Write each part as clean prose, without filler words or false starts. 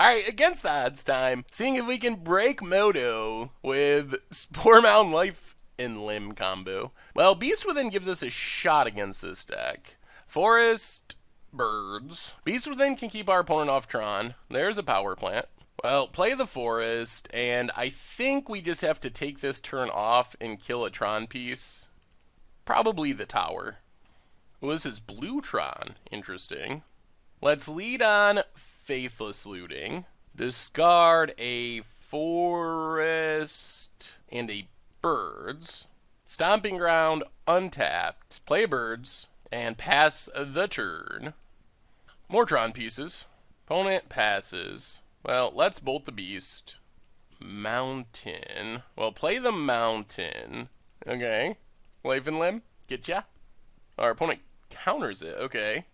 Alright, against the odds time, seeing if we can break Moto with Sporemound Life and Limb combo. Well, Beast Within gives us a shot against this deck. Forest, birds. Beast Within can keep our opponent off Tron. There's a power plant. Well, play the forest, and I think we just have to take this turn off and kill a Tron piece. Probably the tower. Well, this is blue Tron. Interesting. Let's lead on Faithless Looting. Discard a forest and a birds. Stomping Ground untapped. Play birds and pass the turn. More Tron pieces. Opponent passes. Well, let's bolt the beast. Mountain. Well, play the mountain. Okay. Life and Limb. Getcha. Our opponent counters it. Okay.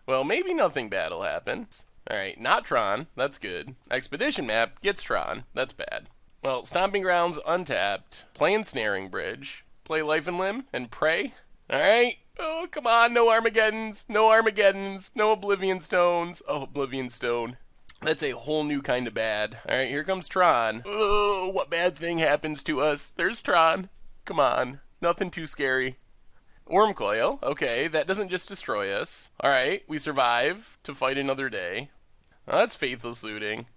Well, maybe nothing bad will happen. Alright, not Tron. That's good. Expedition Map gets Tron. That's bad. Well, Stomping Grounds untapped. Play Ensnaring Bridge. Play Life and Limb and pray. Alright. Oh, come on. No Armageddons. No Armageddons. No Oblivion Stones. Oh, Oblivion Stone. That's a whole new kind of bad. Alright, here comes Tron. Oh, what bad thing happens to us? There's Tron. Come on. Nothing too scary. Worm Coil. Okay, that doesn't just destroy us. Alright, we survive to fight another day. Well, that's Faithless Looting.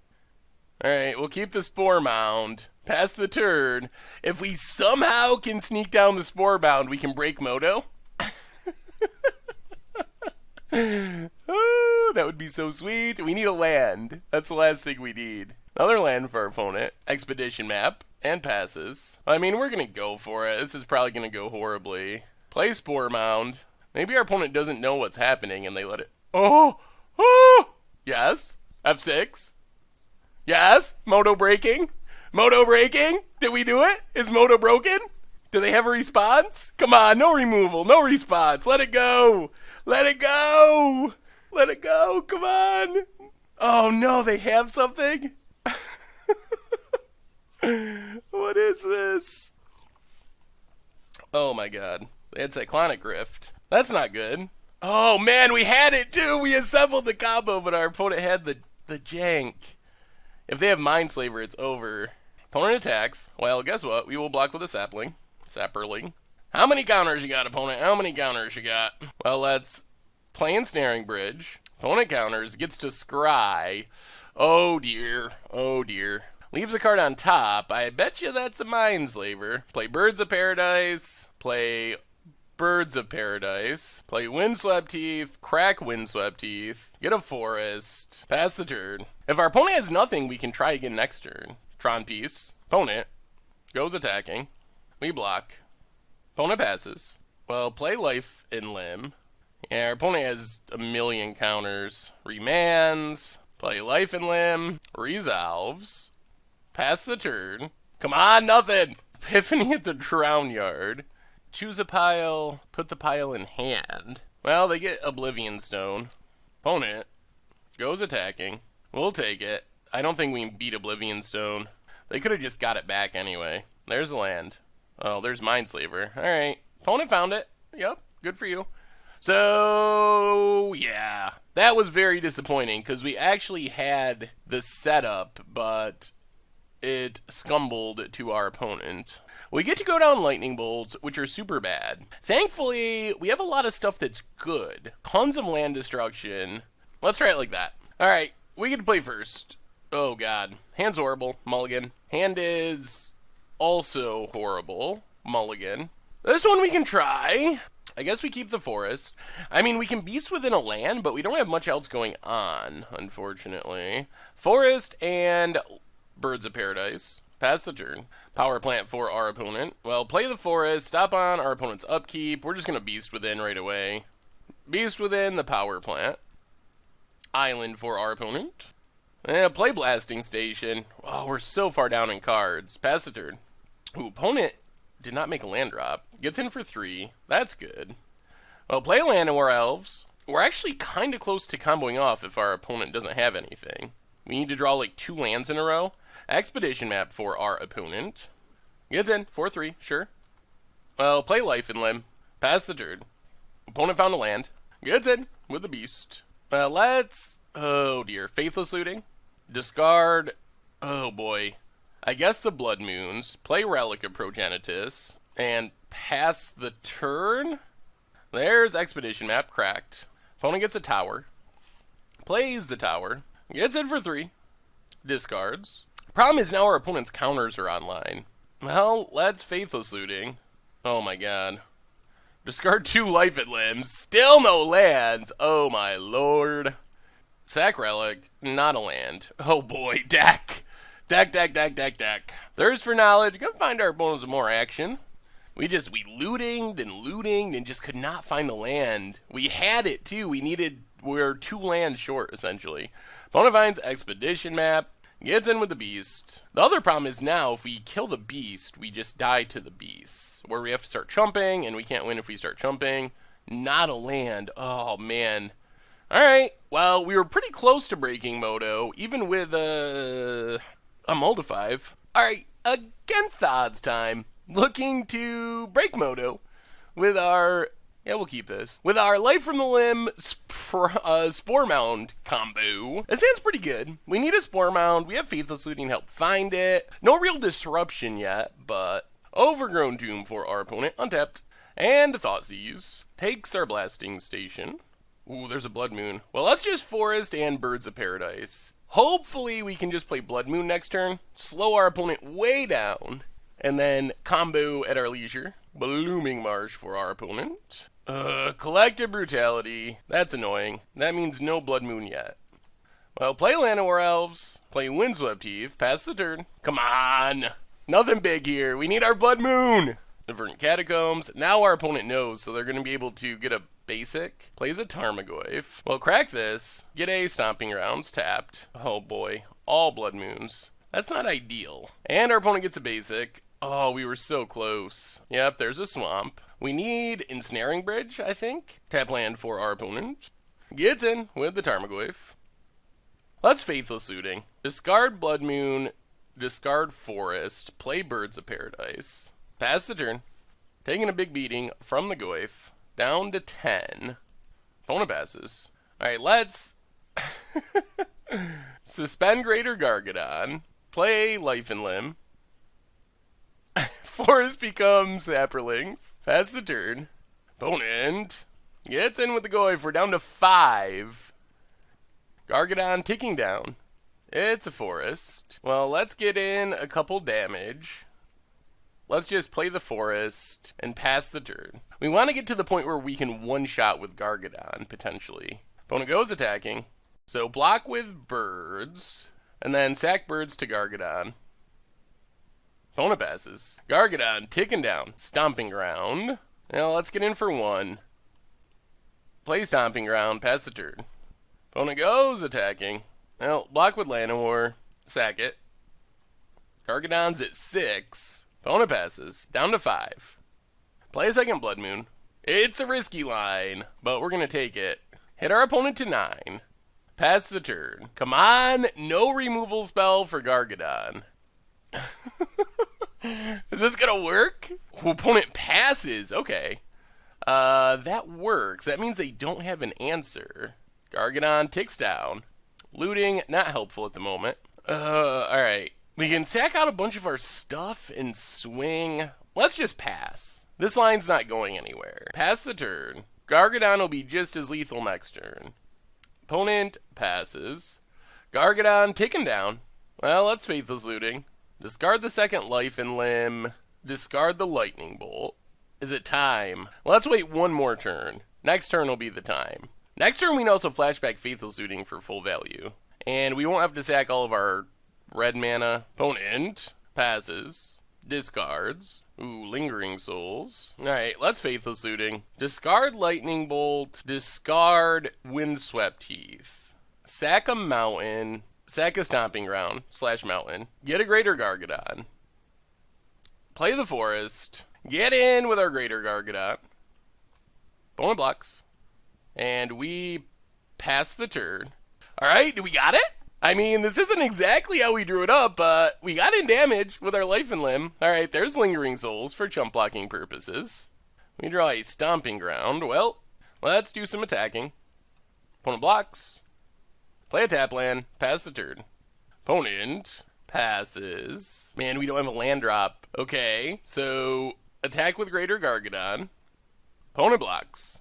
Alright, we'll keep the Spore Mound. Pass the turn. If we somehow can sneak down the Spore Mound, we can break Moto. Oh, that would be so sweet. We need a land. That's the last thing we need. Another land for our opponent. Expedition Map. And passes. I mean, we're going to go for it. This is probably going to go horribly. Play Spore Mound. Maybe our opponent doesn't know what's happening and they let it... Oh! Oh! Yes. F6. Yes. Moto breaking. Moto breaking. Did we do it? Is Moto broken? Do they have a response? Come on. No removal. No response. Let it go. Let it go. Let it go. Come on. Oh, no. They have something? What is this? Oh, my God. They had Cyclonic Rift. That's not good. Oh, man, we had it, too. We assembled the combo, but our opponent had the jank. If they have Mindslaver, it's over. Opponent attacks. Well, guess what? We will block with a sapling. Sapperling. How many counters you got, opponent? How many counters you got? Well, let's play Ensnaring Bridge. Opponent counters. Gets to scry. Oh, dear. Oh, dear. Leaves a card on top. I bet you that's a Mindslaver. Play Birds of Paradise. Play... Birds of Paradise. Play Windswept Teeth. Crack Windswept Teeth. Get a forest. Pass the turn. If our opponent has nothing, we can try again next turn. Tron piece. Opponent goes attacking. We block. Opponent passes. Well, play Life and Limb. Yeah, our opponent has a million counters. Remands. Play Life and Limb. Resolves. Pass the turn. Come on, nothing! Epiphany at the Drown Yard. Choose a pile, put the pile in hand. Well, they get Oblivion Stone. Opponent goes attacking. We'll take it. I don't think we can beat Oblivion Stone. They could have just got it back anyway. There's the land. Oh, there's Mindslaver. Alright. Opponent found it. Yep. Good for you. So, yeah. That was very disappointing because we actually had the setup, but it scumbled to our opponent. We get to go down Lightning Bolts, which are super bad. Thankfully, we have a lot of stuff that's good. Tons of land destruction. Let's try it like that. Alright, we get to play first. Oh, God. Hand's horrible. Mulligan. Hand is also horrible. Mulligan. This one we can try. I guess we keep the forest. I mean, we can Beast Within a land, but we don't have much else going on, unfortunately. Forest and Birds of Paradise. Pass the turn. Power plant for our opponent. Well, play the forest. Stop on our opponent's upkeep. We're just going to Beast Within right away. Beast Within the power plant. Island for our opponent. Play Blasting Station. Oh, we're so far down in cards. Pass the turn. Ooh, opponent did not make a land drop. Gets in for 3. That's good. Well, play Llanowar Elves. We're actually kind of close to comboing off if our opponent doesn't have anything. We need to draw like 2 lands in a row. Expedition Map for our opponent. Gets in. 4-3. Sure. Well, play Life and Limb. Pass the turn. Opponent found a land. Gets in with the beast. Let's... Oh, dear. Faithless Looting. Discard, oh boy, I guess the Blood Moons, play Relic of Progenitus, and pass the turn? There's Expedition Map, cracked. Opponent gets a tower, plays the tower, gets it for 3, discards. Problem is now our opponent's counters are online. Well, let's Faithless Looting. Oh my god. Discard 2 Life and Limbs, still no lands, oh my lord. Sack Relic, not a land. Oh boy, deck. Deck. Thirst for Knowledge, gonna find our opponents with more action. We lootinged and just could not find the land. We had it too, we're 2 lands short essentially. Opponent finds Expedition Map, gets in with the beast. The other problem is now if we kill the beast, we just die to the beast. Where we have to start chumping, and we can't win if we start chumping. Not a land, oh man. Alright, well, we were pretty close to breaking Moto, even with a Mold of 5. Alright, against the odds time, looking to break Moto with our, yeah, we'll keep this, with our Life from the Limb Sporemound combo. It sounds pretty good. We need a Sporemound, we have Faithless Looting to help find it. No real disruption yet, but Overgrown Tomb for our opponent, untapped. And Thoughtseize takes our Blasting Station. Ooh, there's a Blood Moon. Well, let's just Forest and Birds of Paradise. Hopefully we can just play Blood Moon next turn, slow our opponent way down, and then combo at our leisure. Blooming Marsh for our opponent. Collective Brutality. That's annoying. That means no Blood Moon yet. Well, play Llanowar Elves, play Windswept Heath, pass the turn. Come on! Nothing big here. We need our Blood Moon! Verdant Catacombs. Now our opponent knows, so they're going to be able to get a basic. Plays a Tarmogoyf. Well, crack this. Get a Stomping Grounds tapped. Oh boy. All Blood Moons. That's not ideal. And our opponent gets a basic. Oh, we were so close. Yep, there's a Swamp. We need Ensnaring Bridge, I think. Tap land for our opponent. Gets in with the Tarmogoyf. Let's Faithless Looting. Discard Blood Moon. Discard Forest. Play Birds of Paradise. Pass the turn. Taking a big beating from the Goyf. Down to 10. Opponent passes. Alright, let's suspend Greater Gargadon. Play Life and Limb. Forest becomes Sapperlings. Pass the turn. Opponent gets in with the Goyf. We're down to 5. Gargadon ticking down. It's a Forest. Well, let's get in a couple damage. Let's just play the Forest and pass the turn. We want to get to the point where we can one-shot with Gargadon, potentially. Opponent goes attacking. So block with Birds, and then sack Birds to Gargadon. Opponent passes. Gargadon ticking down. Stomping Ground. Now let's get in for 1. Play Stomping Ground, pass the turn. Opponent goes attacking. Well, block with Llanowar. Sack it. Gargadon's at 6. Opponent passes. Down to 5. Play a second Blood Moon. It's a risky line, but we're going to take it. Hit our opponent to 9. Pass the turn. Come on, no removal spell for Gargadon. Is this going to work? Opponent passes. Okay. That works. That means they don't have an answer. Gargadon ticks down. Looting, not helpful at the moment. Alright. We can sack out a bunch of our stuff and swing. Let's just pass. This line's not going anywhere. Pass the turn. Gargadon will be just as lethal next turn. Opponent passes. Gargadon taken down. Well, let's Faithless Looting. Discard the second Life and Limb. Discard the Lightning Bolt. Is it time? Let's wait one more turn. Next turn will be the time. Next turn we can also flashback Faithless Looting for full value. And we won't have to sack all of our red mana. Opponent passes. Discards. Ooh, Lingering Souls. Alright, let's Faithless Looting. Discard Lightning Bolt. Discard Windswept Heath. Sack a mountain. Sack a Stomping Ground / mountain. Get a Greater Gargadon. Play the Forest. Get in with our Greater Gargadon. Opponent blocks. And we pass the turn. Alright, do we got it? I mean, this isn't exactly how we drew it up, but we got in damage with our Life and Limb. Alright, there's Lingering Souls for chump blocking purposes. We draw a Stomping Ground. Well, let's do some attacking. Opponent blocks. Play a tap land. Pass the turn. Opponent passes. Man, we don't have a land drop. Okay, so attack with Greater Gargadon. Opponent blocks.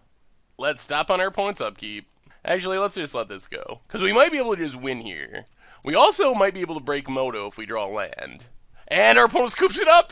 Let's stop on our opponent's upkeep. Actually, let's just let this go, because we might be able to just win here. We also might be able to break Moto if we draw land. And our opponent scoops it up!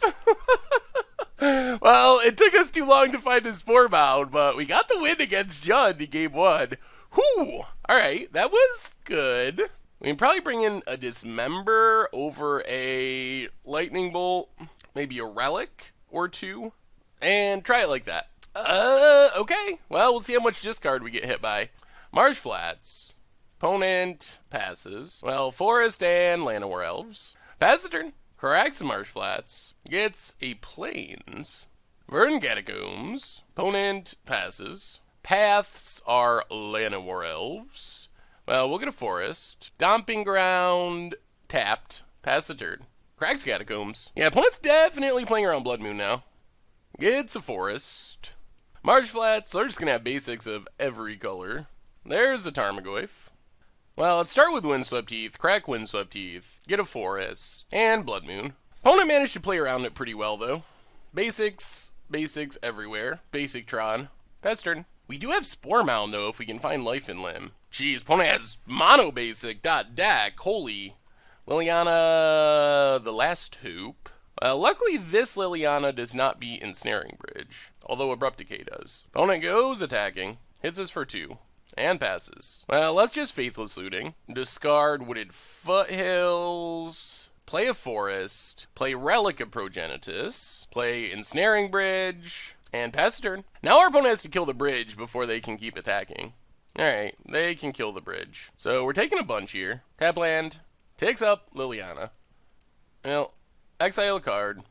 Well, it took us too long to find his Sporemound, but we got the win against Judd in game 1. Whew! Alright, that was good. We can probably bring in a Dismember over a Lightning Bolt, maybe a Relic or two, and try it like that. Okay. Well, we'll see how much discard we get hit by. Marsh Flats. Opponent passes. Well, Forest and Llanowar Elves. Pass the turn. Corrects the Marsh Flats. Gets a Plains. Verdant Catacombs. Opponent passes. Paths are Llanowar Elves. Well, we'll get a Forest. Stomping Ground. Tapped. Pass the turn. Cracks Catacombs. Yeah, opponent's definitely playing around Blood Moon now. Gets a Forest. Marsh Flats, so they're just going to have basics of every color. There's a Tarmogoyf. Well, let's start with Windswept Heath, crack Windswept Heath, get a Forest, and Blood Moon. Opponent managed to play around it pretty well, though. Basics everywhere. Basic Tron. Pass turn. We do have Sporemound, though, if we can find Life and Limb. Jeez, opponent has Mono Basic, deck, holy. Liliana, the last hoop. Luckily, this Liliana does not beat Ensnaring Bridge, although Abrupt Decay does. Opponent goes attacking, hits us for 2, and passes. Well, let's just Faithless Looting. Discard Wooded Foothills, play a Forest, play Relic of Progenitus, play Ensnaring Bridge, and pass the turn. Now our opponent has to kill the bridge before they can keep attacking. Alright, they can kill the bridge. So we're taking a bunch here. Tap land, takes up Liliana. Well, exile a card.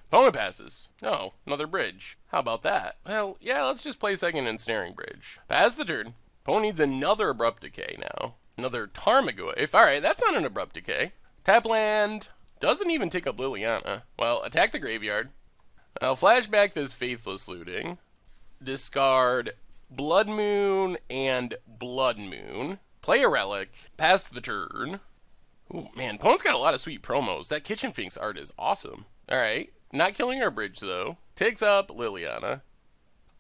Opponent passes. Oh, another bridge. How about that? Well, yeah, let's just play second Ensnaring Bridge. Pass the turn. Opponent needs another Abrupt Decay now. Another Tarmogoyf. Alright, that's not an Abrupt Decay. Tap land. Doesn't even take up Liliana. Well, attack the graveyard. I'll flashback this Faithless Looting. Discard Blood Moon and Blood Moon. Play a Relic. Pass the turn. Ooh, man, opponent's got a lot of sweet promos. That Kitchen Finks art is awesome. Alright, not killing our bridge, though. Takes up Liliana.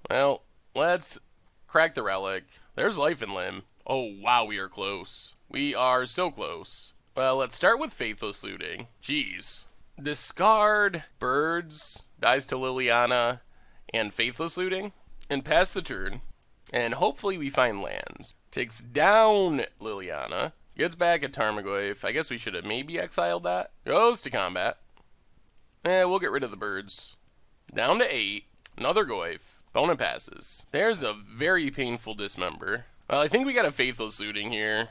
Well, let's crack the Relic. There's Life and Limb. Oh, wow, we are close. We are so close. Well, let's start with Faithless Looting. Jeez. Discard Birds, dies to Liliana, and Faithless Looting, and pass the turn. And hopefully we find lands. Takes down Liliana. Gets back a Tarmogoyf. I guess we should have maybe exiled that. Goes to combat. We'll get rid of the birds. Down to 8. Another Goyf. Opponent passes. There's a very painful Dismember. Well, I think we got a Faithless Looting here.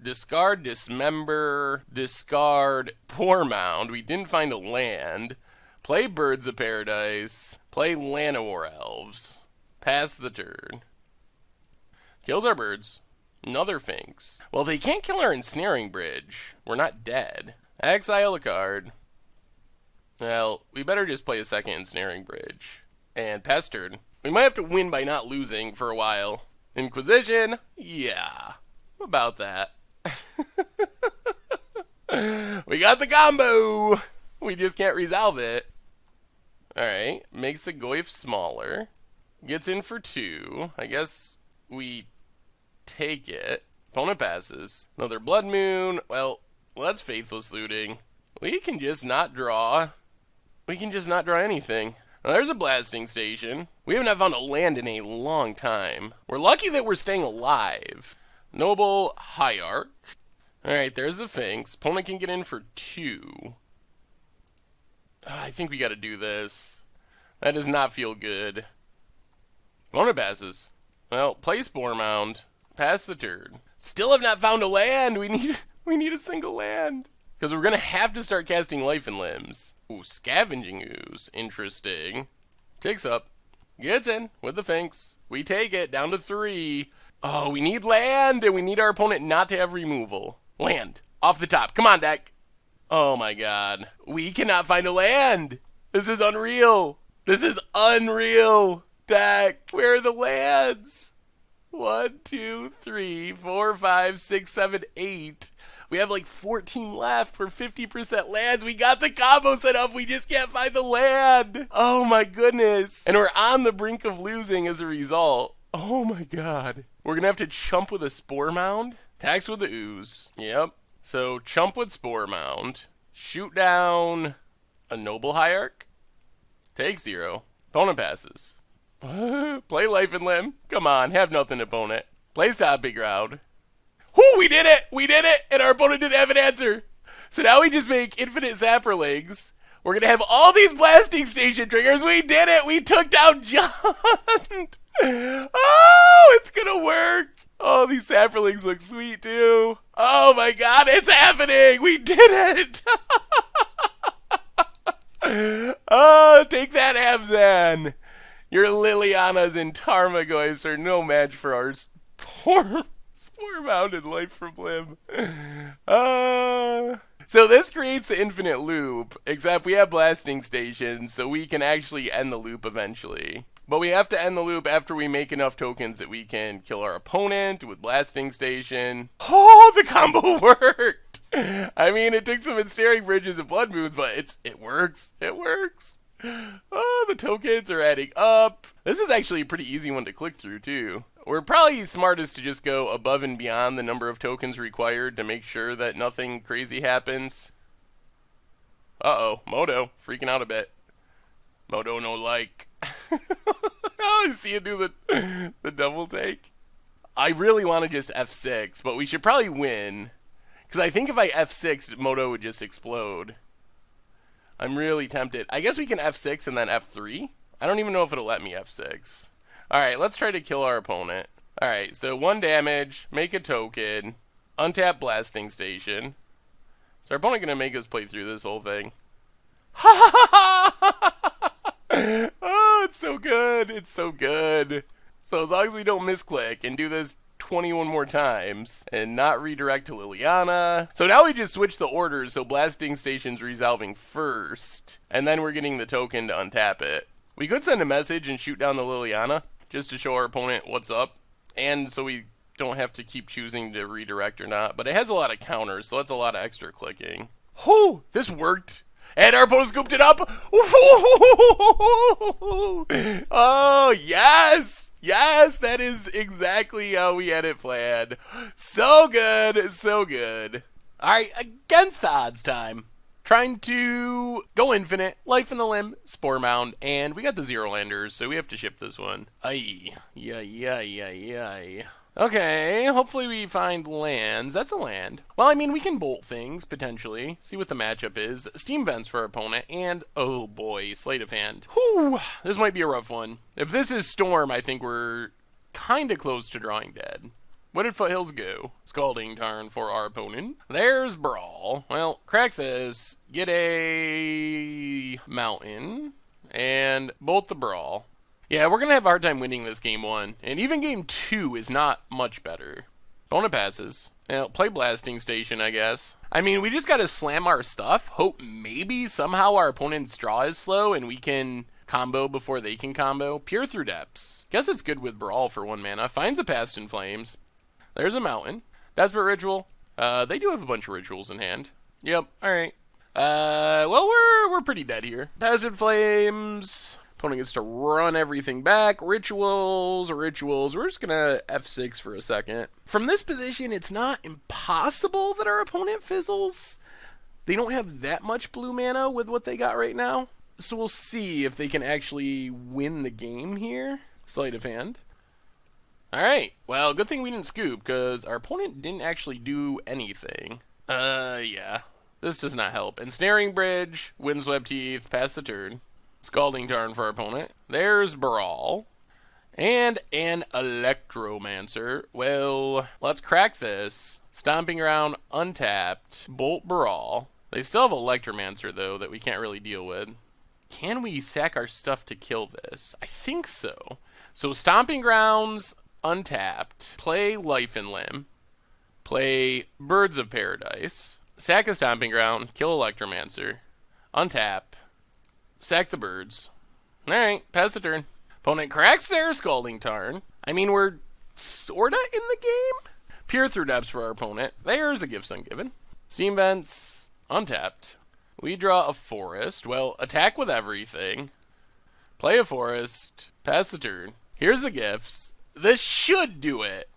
Discard Dismember. Discard Sporemound. We didn't find a land. Play Birds of Paradise. Play Llanowar Elves. Pass the turn. Kills our birds. Another Finks. Well, they can't kill our Ensnaring Bridge. We're not dead. Exile a card. Well, we better just play a second Ensnaring Bridge. And pass turn. We might have to win by not losing for a while. Inquisition? Yeah. About that. We got the combo! We just can't resolve it. Alright. Makes the Goyf smaller. Gets in for 2. I guess we take it. Opponent passes. Another Blood Moon. Well, that's Faithless Looting. We can just not draw. We can just not draw anything. Now, there's a Blasting Station. We haven't found a land in a long time. We're lucky that we're staying alive. Noble Hierarch. Alright, there's the Finks. Opponent can get in for 2. I think we gotta do this. That does not feel good. Opponent passes. Well, play Sporemound. Pass the turn. Still have not found a land. We need a single land. Because we're going to have to start casting Life and Limbs. Ooh, Scavenging Ooze. Interesting. Takes up. Gets in with the Finks. We take it down to 3. Oh, we need land, and we need our opponent not to have removal. Land. Off the top. Come on, deck. Oh my god. We cannot find a land. This is unreal. This is unreal. Deck. Where are the lands? 1, 2, 3, 4, 5, 6, 7, 8. We have like 14 left. We're 50% lands. We got the combo set up. We just can't find the land. Oh my goodness. And we're on the brink of losing as a result. Oh my god. We're going to have to chump with a Spore Mound. Tax with the Ooze. Yep. So chump with Spore Mound. Shoot down a Noble Hierarch. Take 0. Opponent passes. Play Life and Limb. Come on, have nothing, opponent. Play Stomping Ground. Whoo, we did it! We did it! And our opponent didn't have an answer. So now we just make infinite Zapperlings. We're going to have all these blasting station triggers. We did it! We took down John! Oh, it's going to work! Oh, these Zapperlings look sweet, too. Oh my god, it's happening! We did it! Oh, take that, Abzan! Your Lilianas and Tarmogoyfs are no match for our Sporemound Life from Limb. So this creates the infinite loop, except we have blasting stations, so we can actually end the loop eventually. But we have to end the loop after we make enough tokens that we can kill our opponent with blasting station. Oh, the combo worked! I mean, it took some ensnaring bridges and blood moons, but it works. It works. Oh, the tokens are adding up. This is actually a pretty easy one to click through, too. We're probably smartest to just go above and beyond the number of tokens required to make sure that nothing crazy happens. Uh-oh, Moto, freaking out a bit. Moto no like. Oh, I see you do the double take. I really want to just F6, but we should probably win. Because I think if I F6, Moto would just explode. I'm really tempted. I guess we can F6 and then F3. I don't even know if it'll let me F6. Alright, let's try to kill our opponent. Alright, so 1 damage, make a token, untap blasting station. Is our opponent going to make us play through this whole thing? Ha ha ha! Oh, it's so good. It's so good. So as long as we don't misclick and do this 21 more times and not redirect to Liliana. So now we just switch the orders, so blasting station's resolving first, and then we're getting the token to untap it. We could send a message and shoot down the Liliana just to show our opponent what's up, and so we don't have to keep choosing to redirect or not, but it has a lot of counters, so that's a lot of extra clicking. Whew, this worked. And our opponent scooped it up. Oh, yes. Yes, that is exactly how we had it planned. So good. So good. All right, against the odds time. Trying to go infinite. Life in the Limb, Sporemound, and we got the 0 landers, so we have to ship this one. Aye. Yeah. Okay, hopefully we find lands. That's a land. Well, I mean, we can bolt things, potentially. See what the matchup is. Steam Vents for our opponent, and, oh boy, Sleight of Hand. Whew, this might be a rough one. If this is Storm, I think we're kind of close to drawing dead. What did Foothills go? Scalding Tarn for our opponent. There's Brawl. Well, crack this, get a Mountain, and bolt the Brawl. Yeah, we're going to have a hard time winning this game 1. And even game 2 is not much better. Opponent passes. Now, play blasting station, I guess. I mean, we just got to slam our stuff. Hope maybe somehow our opponent's draw is slow and we can combo before they can combo. Peer through depths. Guess it's good with Brawl for 1 mana. Finds a Past in Flames. There's a Mountain. Desperate Ritual. They do have a bunch of rituals in hand. Yep, alright. Well, we're pretty dead here. Past in Flames. Opponent gets to run everything back. Rituals. We're just going to F6 for a second. From this position, it's not impossible that our opponent fizzles. They don't have that much blue mana with what they got right now. So we'll see if they can actually win the game here. Sleight of Hand. Alright. Well, good thing we didn't scoop, because our opponent didn't actually do anything. Yeah. This does not help. Ensnaring Bridge. Windswept Teeth. Pass the turn. Scalding Tarn for our opponent. There's Brawl. And an Electromancer. Well, let's crack this. Stomping Ground, untapped. Bolt Brawl. They still have Electromancer, though, that we can't really deal with. Can we sack our stuff to kill this? I think so. So Stomping Grounds, untapped. Play Life and Limb. Play Birds of Paradise. Sack a Stomping Ground. Kill Electromancer. Untap. Sack the birds. Alright, pass the turn. Opponent cracks their Scalding Tarn. I mean, we're sorta in the game. Peer through depths for our opponent. There's a Gifts Ungiven. Steam Vents, untapped. We draw a forest. Well, attack with everything. Play a forest. Pass the turn. Here's the gifts. This should do it.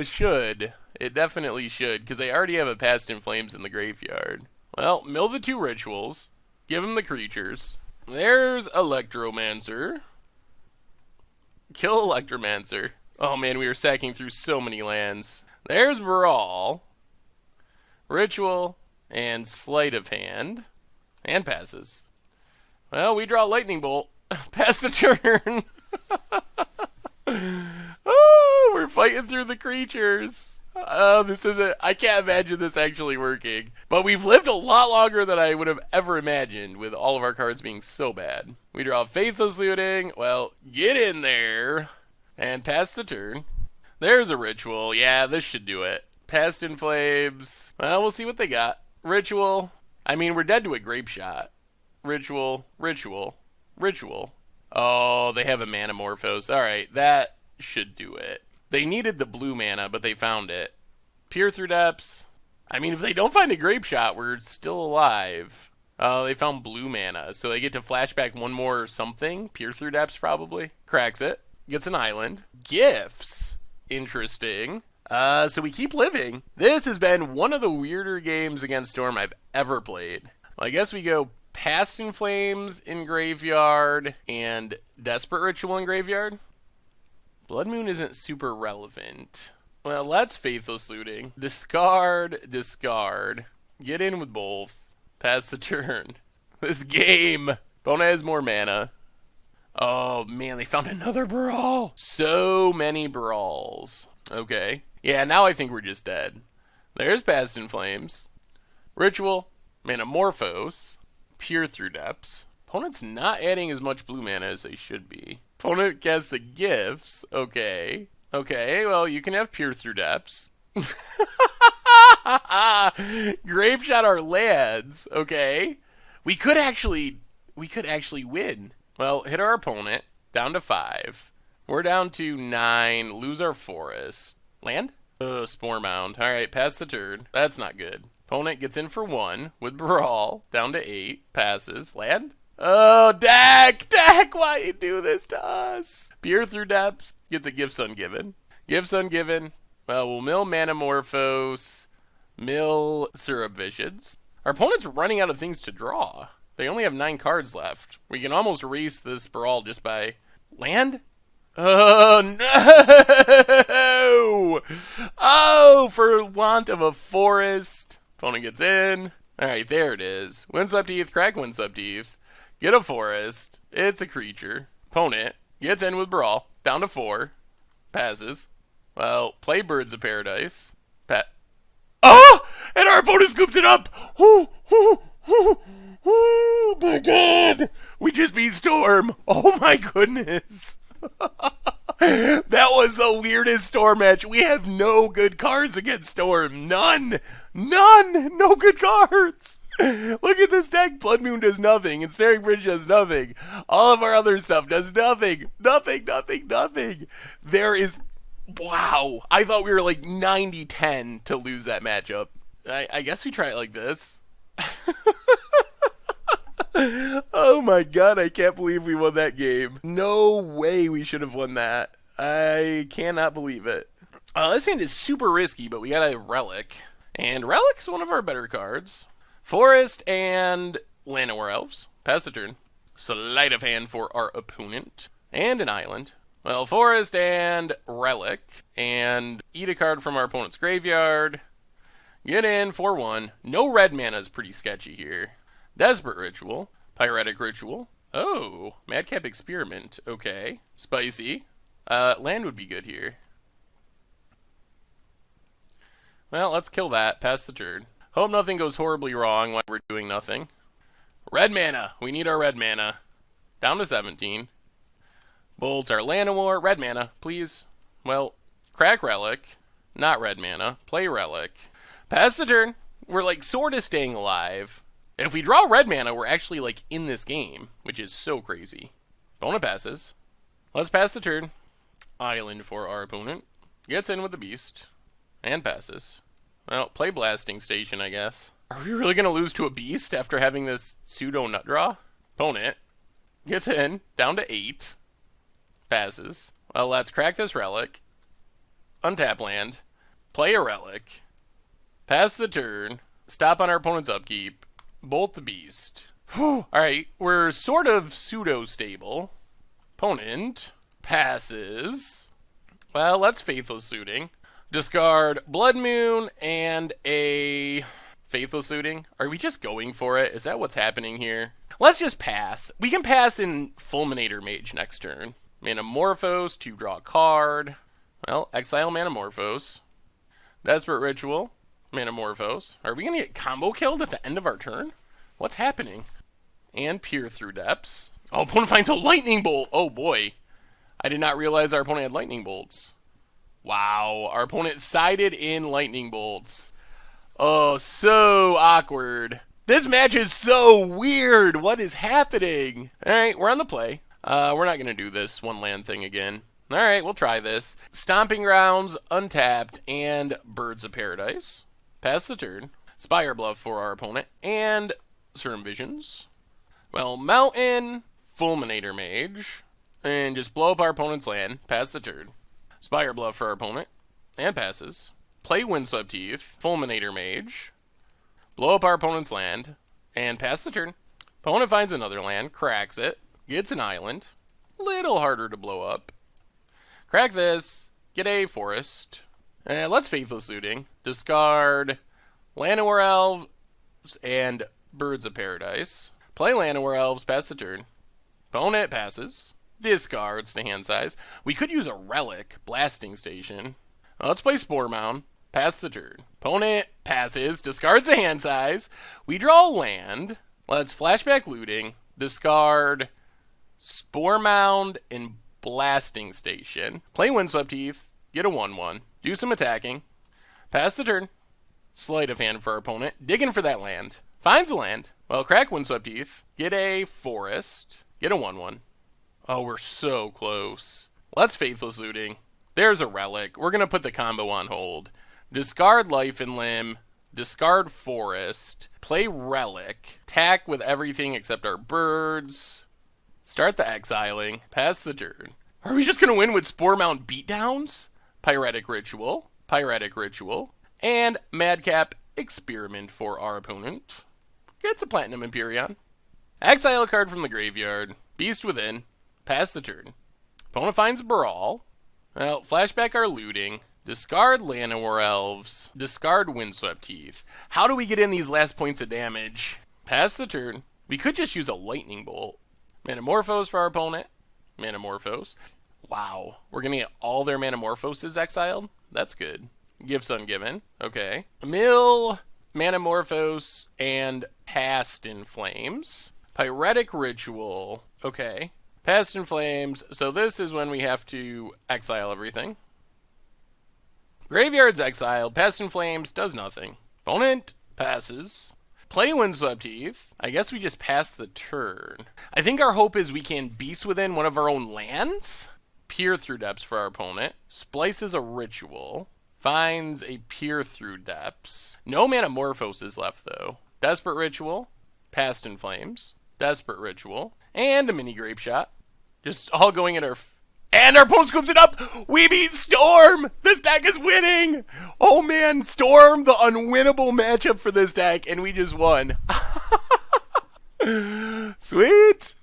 Should. It definitely should, because they already have a Past in Flames in the graveyard. Well, mill the 2 rituals. Give them the creatures. There's Electromancer. Kill Electromancer. Oh man, we are sacking through so many lands. There's Brawl. Ritual. And Sleight of Hand. And passes. Well, we draw Lightning Bolt. Pass the turn. Oh, we're fighting through the creatures. Oh, this isn't... I can't imagine this actually working. But we've lived a lot longer than I would have ever imagined with all of our cards being so bad. We draw Faithless Looting. Well, get in there. And pass the turn. There's a Ritual. Yeah, this should do it. Past in Flames. Well, we'll see what they got. Ritual. I mean, we're dead to a Grape Shot. Ritual. Ritual. Ritual. Oh, they have a Manamorphose. Alright, that should do it. They needed the blue mana, but they found it. Peer through depths. I mean, if they don't find a Grape Shot, we're still alive. They found blue mana, so they get to flashback one more or something. Peer through depths, probably. Cracks it. Gets an island. Gifts. Interesting. So we keep living. This has been one of the weirder games against Storm I've ever played. Well, I guess we go Past in Flames in graveyard and Desperate Ritual in graveyard. Blood Moon isn't super relevant. Well, let's Faithless Looting. Discard, discard. Get in with both. Pass the turn. This game. Opponent has more mana. Oh, man, they found another Brawl. So many Brawls. Okay. Yeah, now I think we're just dead. There's Past in Flames. Ritual. Manamorphose. Peer through depths. Opponent's not adding as much blue mana as they should be. Opponent casts the gifts. Okay. Okay, well, you can have Peer through depths. Grape Shot our lands. Okay. We could actually win. Well, hit our opponent. Down to 5. We're down to 9. Lose our forest. Land? Sporemound. Alright, pass the turn. That's not good. Opponent gets in for 1 with Brawl. Down to 8. Passes. Land? Oh, Dak! Dak, why you do this to us? Peer through depths. Gets a Gifts Ungiven. Gifts Ungiven. Well, we'll mill Manamorphose. Mill Syrup Visions. Our opponent's running out of things to draw. They only have 9 cards left. We can almost erase this Brawl just by... Land? Oh, no! Oh, for want of a forest. Opponent gets in. Alright, there it is. Windswept Heath, crack Windswept Heath. Get a forest. It's a creature. Opponent gets in with Brawl. Down to 4. Passes. Well, play Birds of Paradise. Oh! And our opponent scoops it up! Oh my god! We just beat Storm! Oh my goodness! That was the weirdest Storm match. We have no good cards against Storm. None! None! No good cards! Look at this deck. Blood Moon does nothing. Ensnaring Bridge does nothing. All of our other stuff does nothing. Nothing, nothing, nothing. There is... Wow. I thought we were like 90-10 to lose that matchup. I guess we try it like this. Oh my god, I can't believe we won that game. No way we should have won that. I cannot believe it. This hand is super risky, but we got a Relic. And Relic's one of our better cards. Forest and Llanowar Elves. Pass the turn. Sleight of Hand for our opponent. And an island. Well, Forest and Relic. And eat a card from our opponent's graveyard. Get in for 1. No red mana is pretty sketchy here. Desperate Ritual. Pyretic Ritual. Oh, Madcap Experiment. Okay. Spicy. Land would be good here. Well, let's kill that. Pass the turn. Hope nothing goes horribly wrong while we're doing nothing. Red mana. We need our red mana. Down to 17. Bolts our Llanowar. Red mana, please. Well, crack Relic. Not red mana. Play Relic. Pass the turn. We're like sort of staying alive. If we draw red mana, we're actually like in this game, which is so crazy. Opponent passes. Let's pass the turn. Island for our opponent. Gets in with the beast. And passes. Well, play blasting station, I guess. Are we really going to lose to a beast after having this pseudo nut draw? Opponent gets in, down to 8. Passes. Well, let's crack this relic. Untap land. Play a relic. Pass the turn. Stop on our opponent's upkeep. Bolt the beast. Alright, we're sort of pseudo-stable. Opponent passes. Well, let's Faithless Suiting. Discard Blood Moon and a Faithless Suiting. Are we just going for it? Is that what's happening here? Let's just pass. We can pass in Fulminator Mage next turn. Manamorphose to draw a card. Well, exile Manamorphose. Desperate Ritual. Manamorphose. Are we going to get combo killed at the end of our turn? What's happening? And Peer Through Depths. Oh, opponent finds a Lightning Bolt. Oh, boy. I did not realize our opponent had Lightning Bolts. Wow. Our opponent sided in Lightning Bolts. Oh, so awkward. This match is so weird. What is happening? All right, we're on the play. We're not going to do this one land thing again. All right, we'll try this. Stomping Grounds, untapped, and Birds of Paradise. Pass the turn. Spire Bluff for our opponent, and Serum Visions. Well, Mountain, Fulminator Mage, and just blow up our opponent's land. Pass the turn. Spire Bluff for our opponent, and passes. Play Windswept Teeth, Fulminator Mage, blow up our opponent's land, and pass the turn. Opponent finds another land, cracks it, gets an island. Little harder to blow up. Crack this, get a forest. And let's Faithless Suiting. Discard Llanowar Elves and Birds of Paradise. Play Llanowar Elves, pass the turn. Opponent passes. Discards to hand size. We could use a relic, Blasting Station. Let's play Sporemound. Pass the turn. Opponent passes. Discards the hand size. We draw a land. Let's Flashback Looting. Discard Sporemound and Blasting Station. Play Windswept Teeth. Get a 1/1. Do some attacking. Pass the turn. Sleight of hand for our opponent. Digging for that land. Finds a land. Well, crack Windswept Teeth. Get a forest. Get a 1/1. Oh, we're so close. Let's Faithless Looting. There's a relic. We're going to put the combo on hold. Discard Life and Limb. Discard Forest. Play Relic. Attack with everything except our birds. Start the exiling. Pass the turn. Are we just going to win with Sporemound beatdowns? Pyretic Ritual. Pyretic Ritual. And Madcap Experiment for our opponent. Gets a Platinum Empyrean. Exile a card from the graveyard. Beast Within. Pass the turn. Opponent finds Brawl. Well, flashback our looting. Discard Llanowar Elves. Discard Windswept Teeth. How do we get in these last points of damage? Pass the turn. We could just use a Lightning Bolt. Manamorphose for our opponent. Manamorphose. Wow. We're going to get all their Manamorphoses exiled? That's good. Gifts ungiven. Okay. Mill, Manamorphose, and Past in Flames. Pyretic Ritual. Okay. Past in Flames. So this is when we have to exile everything. Graveyard's exiled. Past in Flames does nothing. Opponent passes. Play Windswept Teeth. I guess we just pass the turn. I think our hope is we can Beast Within one of our own lands. Peer Through Depths for our opponent. Splices a Ritual. Finds a Peer Through Depths. No Manamorphoses left, though. Desperate Ritual. Past in Flames. Desperate Ritual. And a Mini Grape Shot. Just all going at our... And our opponent scoops it up! We beat Storm! This deck is winning! Oh man, Storm, the unwinnable matchup for this deck, and we just won. Sweet!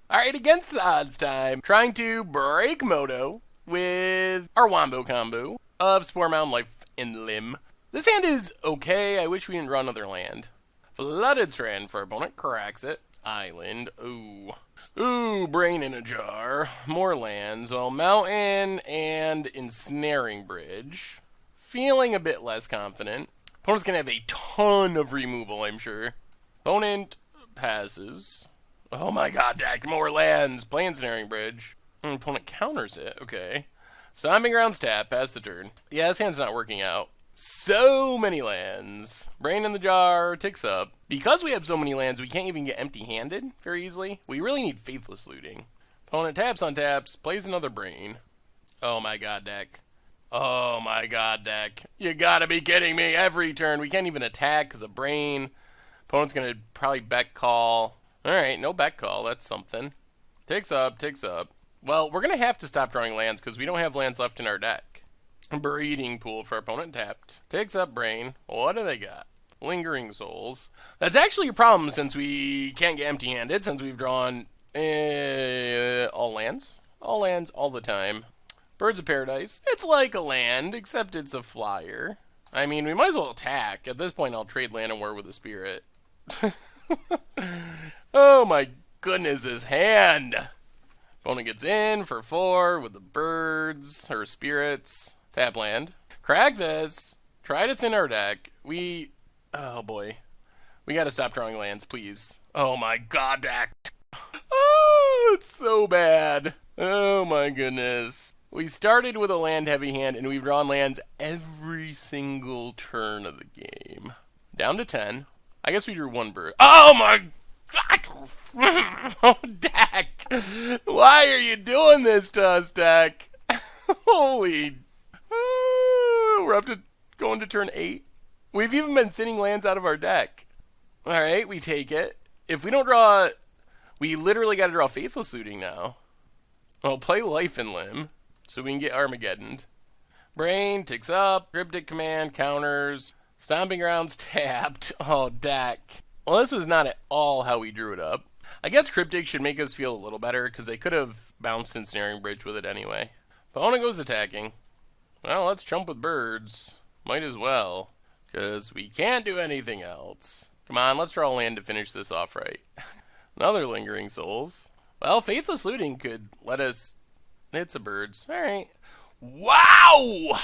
Alright, against the odds time. Trying to break Moto with our Wombo combo of Sporemound Life and Limb. This hand is okay. I wish we didn't draw another land. Flooded Strand for our opponent. Cracks it. Island. Ooh. Ooh, Brain in a Jar. More lands. Well, Mountain and Ensnaring Bridge. Feeling a bit less confident. Opponent's going to have a ton of removal, I'm sure. Opponent passes. Oh my god, deck. More lands. Play Ensnaring Bridge. Opponent counters it. Okay. Stomping Grounds tap. Pass the turn. Yeah, this hand's not working out. So many lands. Brain in the Jar ticks up. Because we have so many lands, we can't even get empty-handed very easily. We really need Faithless Looting. Opponent taps on taps, plays another brain. Oh my god, deck. Oh my god, deck. You gotta be kidding me. Every turn. We can't even attack because of brain. Opponent's gonna probably bet call. Alright, no bet call. That's something. Takes up, takes up. Well, we're gonna have to stop drawing lands because we don't have lands left in our deck. Breeding pool for opponent tapped. Takes up brain. What do they got? Lingering souls. That's actually a problem since we can't get empty-handed since we've drawn all lands. All lands all the time. Birds of Paradise. It's like a land, except it's a flyer. I mean, we might as well attack. At this point, I'll trade Land and War with a Spirit. Oh my goodness, his hand. Opponent gets in for 4 with the birds, or spirits. Tap land. Crack this. Try to thin our deck. Oh boy. We gotta stop drawing lands, please. Oh my god, deck. Oh, it's so bad. Oh my goodness. We started with a land heavy hand and we've drawn lands every single turn of the game. Down to 10. I guess we drew 1 bird. Oh my god! Oh, deck! Why are you doing this to us, deck? Holy. We're up to going to turn 8. We've even been thinning lands out of our deck. Alright, we take it. If we don't draw... We literally gotta draw Faithless Looting now. Well, play Life and Limb, so we can get Armageddoned. Brain, ticks up, Cryptic Command, counters, Stomping Grounds tapped. Oh, deck. Well, this was not at all how we drew it up. I guess Cryptic should make us feel a little better, because they could have bounced Ensnaring Bridge with it anyway. Opponent goes attacking. Well, let's chump with birds. Might as well, because we can't do anything else. Come on, let's draw a land to finish this off right. Another Lingering Souls. Well, Faithless Looting could let us... It's a birds. Alright. Wow!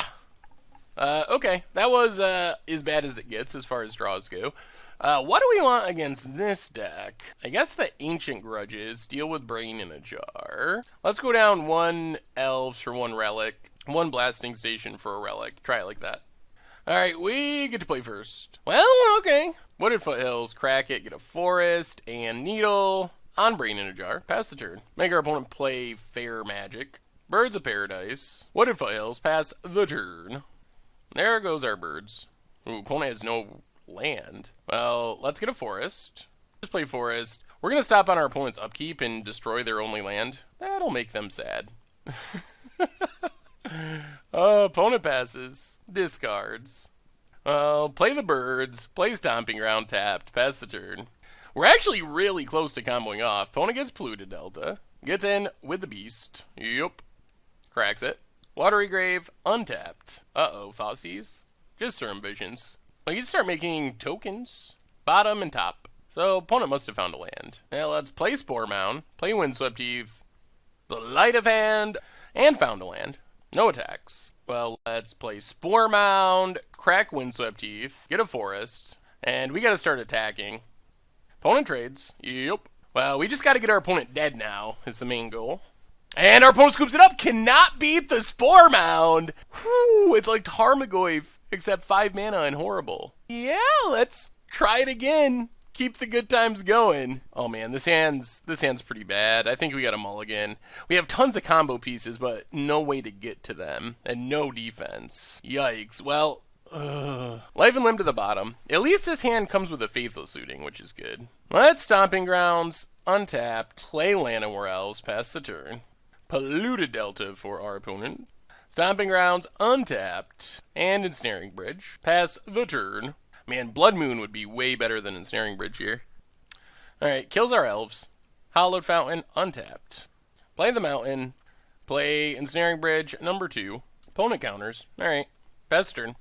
Okay. That was as bad as it gets as far as draws go. What do we want against this deck? I guess the Ancient Grudges deal with Brain in a Jar. Let's go down 1 Elves for 1 Relic. 1 Blasting Station for a Relic. Try it like that. Alright, we get to play first. Well, okay. Wooded Foothills, crack it, get a Forest, and Needle. On Brain in a Jar, pass the turn. Make our opponent play Fair Magic. Birds of Paradise. Wooded Foothills, pass the turn. There goes our birds. Ooh, opponent has no land. Well, let's get a Forest. Just play Forest. We're going to stop on our opponent's upkeep and destroy their only land. That'll make them sad. Opponent passes. Discards. Play the birds. Play Stomping Ground tapped. Pass the turn. We're actually really close to comboing off. Opponent gets Polluted Delta. Gets in with the Beast. Yup. Cracks it. Watery Grave. Untapped. Uh-oh. Thoughtseize. Just Serum Visions. Well, you can start making tokens. Bottom and top. So, opponent must have found a land. Now, let's play Sporemound. Play Windswept Heath. The Light of Hand. And found a land. No attacks. Well, let's play Sporemound. Crack Windswept Heath. Get a Forest. And we gotta start attacking. Opponent trades. Yep. Well, we just got to get our opponent dead now, is the main goal. And our opponent scoops it up. Cannot beat the Sporemound. Whew, it's like Tarmogoyf, except 5 mana and horrible. Yeah, let's try it again. Keep the good times going. Oh man, this hand's pretty bad. I think we got a mulligan. We have tons of combo pieces, but no way to get to them. And no defense. Yikes. Well... Life and Limb to the bottom. At least this hand comes with a Faithless Looting, which is good. Let's Stomping Grounds, untapped, play Land and War Elves, pass the turn. Polluted Delta for our opponent. Stomping Grounds, untapped, and Ensnaring Bridge, pass the turn. Man, Blood Moon would be way better than Ensnaring Bridge here. Alright, kills our Elves. Hallowed Fountain, untapped. Play the Mountain, play Ensnaring Bridge, number 2. Opponent counters. Alright, pass the turn.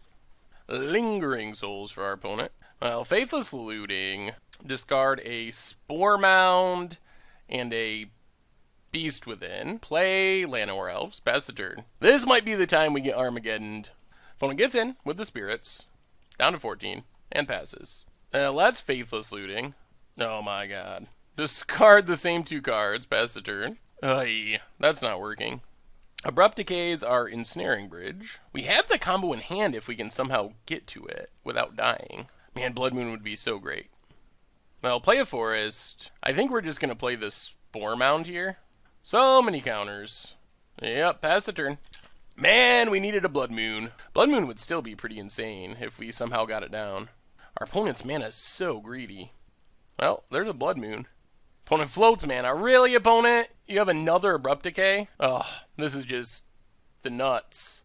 Lingering Souls for our opponent. Well, Faithless Looting. Discard a Sporemound and a Beast Within. Play Land and War Elves. Pass the turn. This might be the time we get Armageddoned. Opponent gets in with the Spirits. Down to 14. And passes. Let's Faithless Looting. Oh my god. Discard the same 2 cards. Pass the turn. Ay, that's not working. Abrupt Decays are Ensnaring Bridge. We have the combo in hand if we can somehow get to it without dying. Man, Blood Moon would be so great. Well, play a Forest. I think we're just going to play this Sporemound here. So many counters. Yep, pass the turn. Man, we needed a Blood Moon. Blood Moon would still be pretty insane if we somehow got it down. Our opponent's mana is so greedy. Well, there's a Blood Moon. Opponent floats mana. Really, opponent? You have another Abrupt Decay? Oh, this is just the nuts.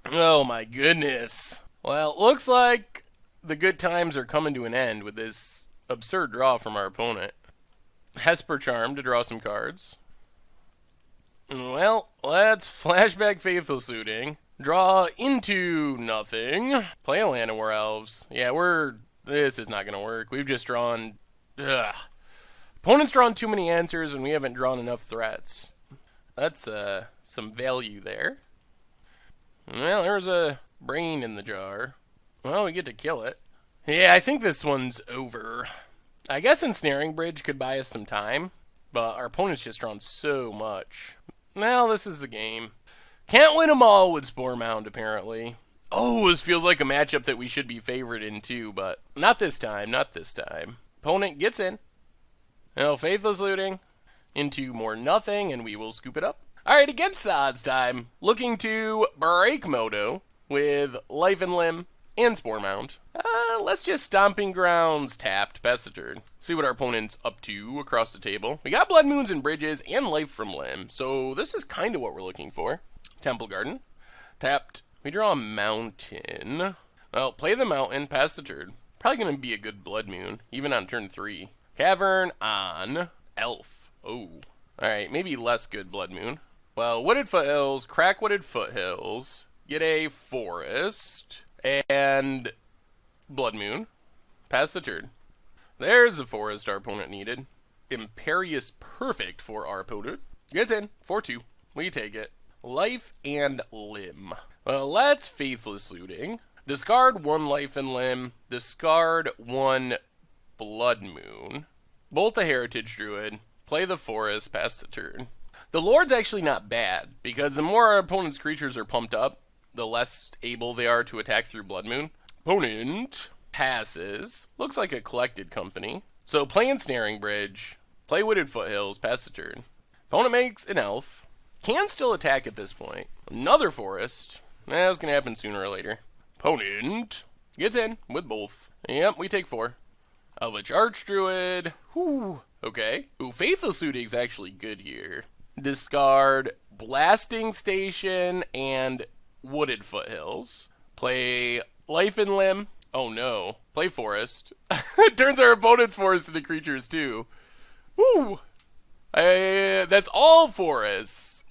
Oh my goodness. Well, it looks like the good times are coming to an end with this absurd draw from our opponent. Hesper Charm to draw some cards. Well, let's flashback Faithful Suiting. Draw into nothing. Play a Llanowar Elves. Yeah, this is not going to work. We've just drawn... Ugh. Opponent's drawn too many answers and we haven't drawn enough threats. That's some value there. Well, there's a brain in the jar. Well, we get to kill it. Yeah, I think this one's over. I guess Ensnaring Bridge could buy us some time, but our opponent's just drawn so much. Well, this is the game. Can't win them all with Sporemound, apparently. Oh, this feels like a matchup that we should be favored in, too, but not this time, not this time. Opponent gets in. Now, Faithless Looting into more nothing, and we will scoop it up. Alright, against the odds time, looking to break Moto with Life and Limb and Sporemound. Let's just Stomping Grounds tapped, pass the turn. See what our opponent's up to across the table. We got Blood Moons and Bridges and Life from Limb, so this is kind of what we're looking for. Temple Garden. Tapped. We draw a mountain. Well, play the mountain, pass the turn. Probably going to be a good Blood Moon, even on turn 3. Cavern on Elf. Oh. Alright, maybe less good Blood Moon. Well, Wooded Foothills, Crack Wooded Foothills, get a Forest, and Blood Moon. Pass the turn. There's the Forest our opponent needed. Imperious Perfect for our opponent. Gets in. 4-2. We take it. Life and Limb. Well, let's Faithless Looting. Discard 1 Life and Limb. Discard 1 Blood Moon. Bolt a Heritage Druid. Play the Forest. Pass the turn. The Lord's actually not bad, because the more our opponent's creatures are pumped up, the less able they are to attack through Blood Moon. Opponent passes. Looks like a collected company. So play Ensnaring Bridge. Play Wooded Foothills. Pass the turn. Opponent makes an Elf. Can still attack at this point. Another Forest. That was going to happen sooner or later. Opponent gets in with both. Yep, we take 4. Elvish Archdruid. Whew. Okay. Ooh, Faithless Looting's actually good here. Discard Blasting Station and Wooded Foothills. Play Life and Limb. Oh no. Play Forest. Turns our opponent's Forest into creatures too. Woo! That's all forests.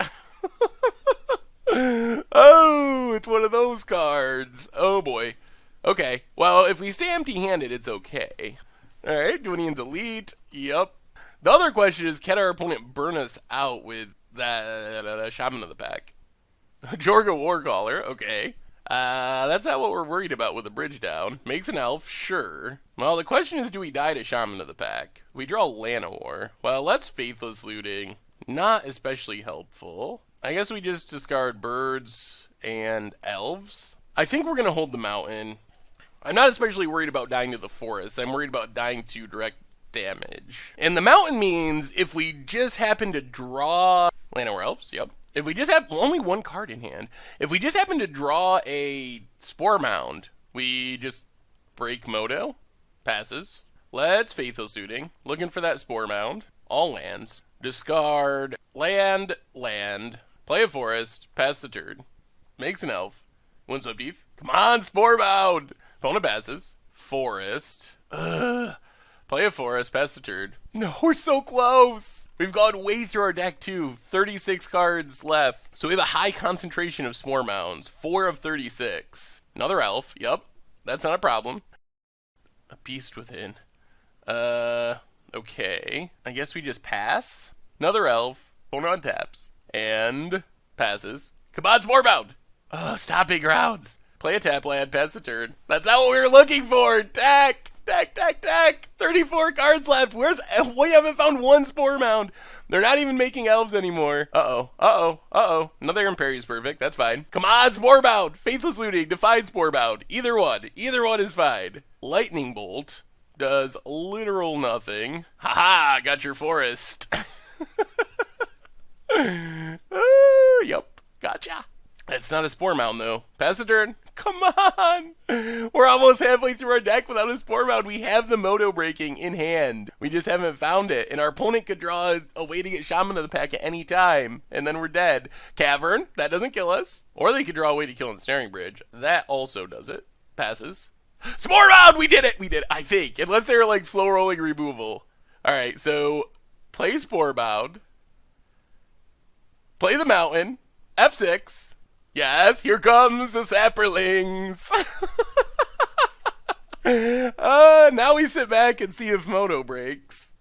Oh, it's one of those cards. Oh boy. Okay. Well, if we stay empty-handed, it's okay. Alright, Dwayne's Elite. Yep. The other question is, can our opponent burn us out with that Shaman of the Pack? Jorga Warcaller, okay. That's not what we're worried about with the bridge down. Makes an Elf, sure. Well, the question is, do we die to Shaman of the Pack? We draw Llanowar. Well, let's Faithless Looting. Not especially helpful. I guess we just discard birds and elves. I think we're going to hold the mountain. I'm not especially worried about dying to the forest. I'm worried about dying to direct damage. And the mountain means if we just happen to draw Llanowar Elves, yep. If we just have only 1 card in hand, if we just happen to draw a Sporemound, we just break Moto, passes. Let's Faithful Suiting, looking for that Sporemound. All lands. Discard land, play a forest, pass the turn. Makes an elf. Wins up teeth. Come on, Sporebound! Opponent passes. Forest. Ugh. Play a forest, pass the turn. No, we're so close! We've gone way through our deck too. 36 cards left. So we have a high concentration of Sporemounds. 4 of 36. Another elf, yep. That's not a problem. A beast within. Okay. I guess we just pass. Another elf. Opponent untaps. And passes. Come on, Sporebound! Ugh, Stomping Grounds. Play a tap land, pass the turn. That's not what we were looking for! Tack! 34 cards left. We haven't found 1 Sporemound. They're not even making elves anymore. Uh-oh. Another Imperious Perfect. That's fine. Come on, Sporebound. Faithless Looting. Defied Sporebound. Either one. Either one is fine. Lightning Bolt does literal nothing. Haha, got your forest. Yep, gotcha. It's not a Sporemound, though. Pass the turn. Come on! We're almost halfway through our deck without a Sporemound. We have the Moto breaking in hand. We just haven't found it. And our opponent could draw a way to get Shaman to the pack at any time. And then we're dead. Cavern, that doesn't kill us. Or they could draw a way to kill Ensnaring Bridge. That also does it. Passes. Sporemound! We did it! We did it, I think. Unless they were like slow rolling removal. Alright, so play Sporebound. Play the Mountain. F6. Yes, here comes the Sapperlings. Now we sit back and see if Moto breaks.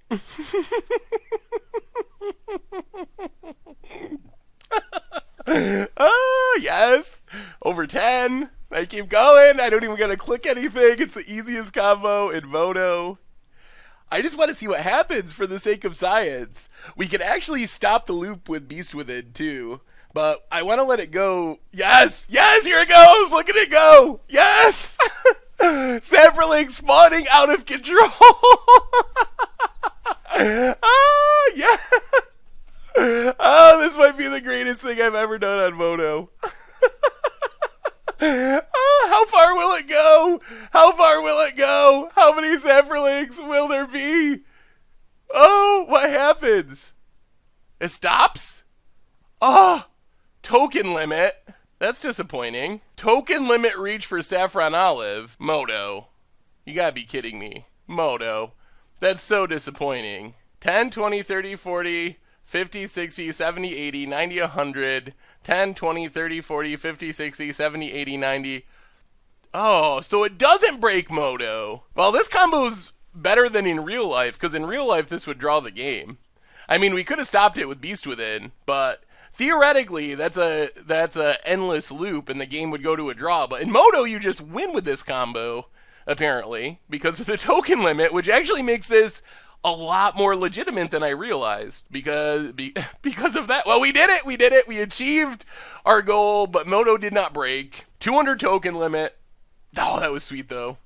Yes. Over 10. I keep going. I don't even gotta click anything. It's the easiest combo in Moto. I just want to see what happens for the sake of science. We can actually stop the loop with Beast Within too. But I want to let it go. Yes! Yes! Here it goes! Look at it go! Yes! Sapperling spawning out of control! Yeah! Oh, this might be the greatest thing I've ever done on Moto. How far will it go? How far will it go? How many Sapperlings will there be? Oh, what happens? It stops? Oh! Token limit. That's disappointing. Token limit reach for Saffron Olive. Moto. You gotta be kidding me. Moto. That's so disappointing. 10, 20, 30, 40, 50, 60, 70, 80, 90, 100. 10, 20, 30, 40, 50, 60, 70, 80, 90. Oh, so it doesn't break Moto. Well, this combo's better than in real life, because in real life this would draw the game. I mean, we could have stopped it with Beast Within, but theoretically, that's a endless loop, and the game would go to a draw. But in Moto, you just win with this combo, apparently, because of the token limit, which actually makes this a lot more legitimate than I realized. Because of that. Well, we did it. We did it. We achieved our goal, but Moto did not break. 200 token limit. Oh, that was sweet, though.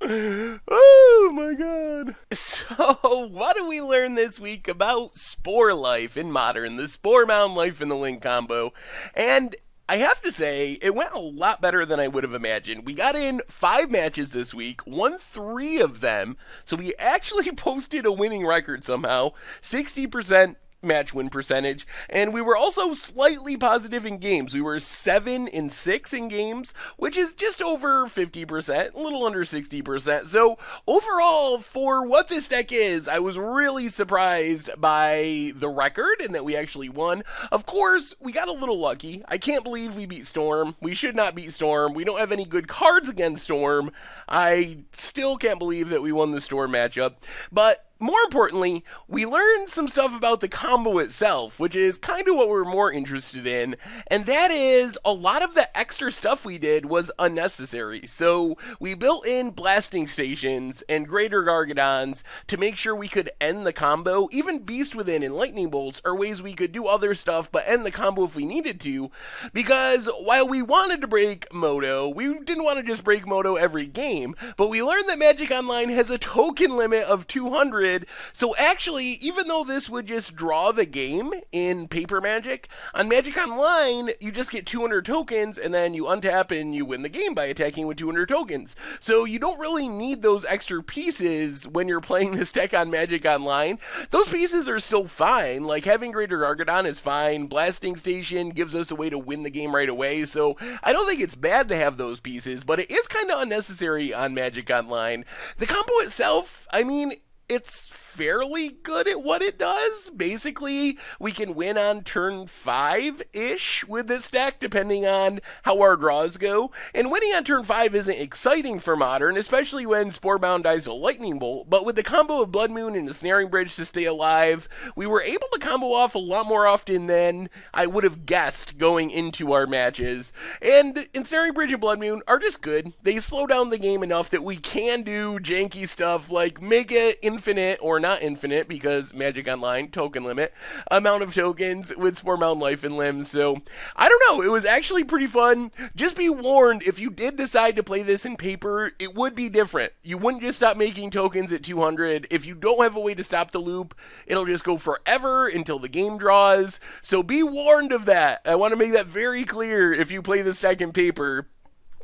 Oh my god. So, what do we learn this week about Spore Life in Modern, the Sporemound Life and the Limb combo? And I have to say, it went a lot better than I would have imagined. We got in 5 matches this week, won 3 of them, so we actually posted a winning record somehow, 60% match win percentage, and we were also slightly positive in games. We were 7-6 in games, which is just over 50%, a little under 60%. So overall, for what this deck is, I was really surprised by the record and that we actually won. Of course, we got a little lucky. I can't believe we beat Storm. We should not beat Storm. We don't have any good cards against Storm. I still can't believe that we won the Storm matchup, but more importantly, we learned some stuff about the combo itself, which is kind of what we're more interested in, and that is a lot of the extra stuff we did was unnecessary. So we built in blasting stations and greater Gargadons to make sure we could end the combo. Even Beast Within and Lightning Bolts are ways we could do other stuff but end the combo if we needed to, because while we wanted to break Moto, we didn't want to just break Moto every game, but we learned that Magic Online has a token limit of 200. So actually, even though this would just draw the game in Paper Magic, on Magic Online, you just get 200 tokens, and then you untap and you win the game by attacking with 200 tokens. So you don't really need those extra pieces when you're playing this deck on Magic Online. Those pieces are still fine. Like, having Greater Gargadon is fine. Blasting Station gives us a way to win the game right away. So I don't think it's bad to have those pieces, but it is kind of unnecessary on Magic Online. The combo itself, I mean, it's fairly good at what it does. Basically, we can win on turn 5-ish with this deck, depending on how our draws go. And winning on turn 5 isn't exciting for Modern, especially when Sporebound dies to Lightning Bolt. But with the combo of Blood Moon and Ensnaring Bridge to stay alive, we were able to combo off a lot more often than I would have guessed going into our matches. And Ensnaring Bridge and Blood Moon are just good. They slow down the game enough that we can do janky stuff like make it in infinite, or not infinite because Magic Online, token limit, amount of tokens with Sporemound Life and Limb. So, I don't know, it was actually pretty fun. Just be warned, if you did decide to play this in paper, it would be different. You wouldn't just stop making tokens at 200. If you don't have a way to stop the loop, it'll just go forever until the game draws. So be warned of that. I want to make that very clear if you play this deck in paper.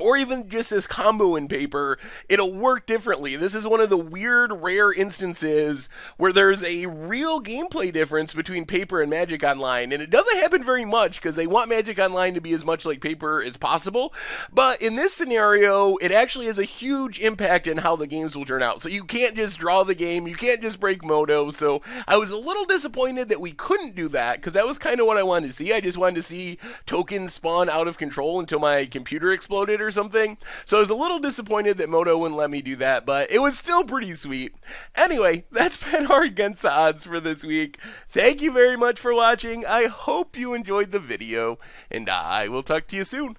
Or even just this combo in paper, it'll work differently. This is one of the weird, rare instances where there's a real gameplay difference between paper and Magic Online. And it doesn't happen very much because they want Magic Online to be as much like paper as possible. But in this scenario, it actually has a huge impact in how the games will turn out. So you can't just draw the game, you can't just break Moto. So I was a little disappointed that we couldn't do that because that was kind of what I wanted to see. I just wanted to see tokens spawn out of control until my computer exploded or something. So I was a little disappointed that Moto wouldn't let me do that, but it was still pretty sweet. Anyway, that's been our Against the Odds for this week. Thank you very much for watching. I hope you enjoyed the video, and I will talk to you soon.